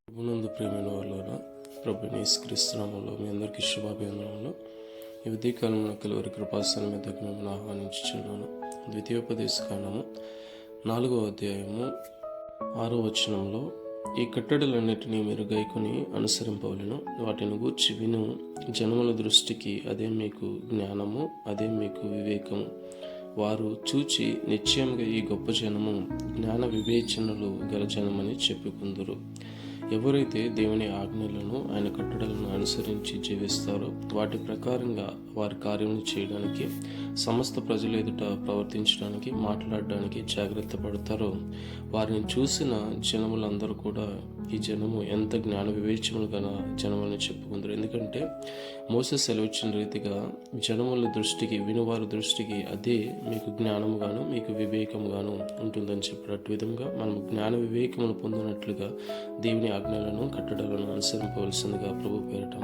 ప్రభునందు ప్రేమైన వాళ్ళారా, ప్రభుని యేసుక్రీస్తునామములో మీ అందరికీ శుభాభివందనములు. ఈ ఉదయకాలంలో కలువరి కృపాసనం మీద మిమ్మల్ని ఆహ్వానించుచున్నాను. ద్వితీయోపదేశకాండము 4వ అధ్యాయము 6వ వచనంలో, ఈ కట్టడలన్నిటినీ మీరు గైకొని అనుసరింపవలెను, వాటిని గూర్చి విను జనముల దృష్టికి అదే మీకు జ్ఞానము, అదే మీకు వివేకము. వారు చూచి నిశ్చయముగా ఈ గొప్ప జనము జ్ఞాన వివేచనలు గల జనమని చెప్పుకుందురు. ఎవరైతే దేవుని ఆజ్ఞలను, ఆయన కట్టడలను అనుసరించి జీవిస్తారో వాటి ప్రకారంగా వారి కార్యములు చేయడానికి, సమస్త ప్రజల ఎదుట ప్రవర్తించడానికి, మాట్లాడడానికి జాగ్రత్త పడతారో వారిని చూసిన జనములందరూ కూడా ఈ జనము ఎంత జ్ఞాన వివేచనలు గల జనమని చెప్పుకుందరు. ఎందుకంటే మోసే సెలవిచ్చిన రీతిగా జనముల దృష్టికి, వినువారి దృష్టికి అదే మీకు జ్ఞానముగాను మీకు వివేకముగాను ఉంటుందని చెప్పాడు. అటు విధంగా మనం జ్ఞాన వివేకమును పొందినట్లుగా దేవుని ఆజ్ఞలను, కట్టడలను అనుసరింపవలసిందిగా ప్రభు పేరట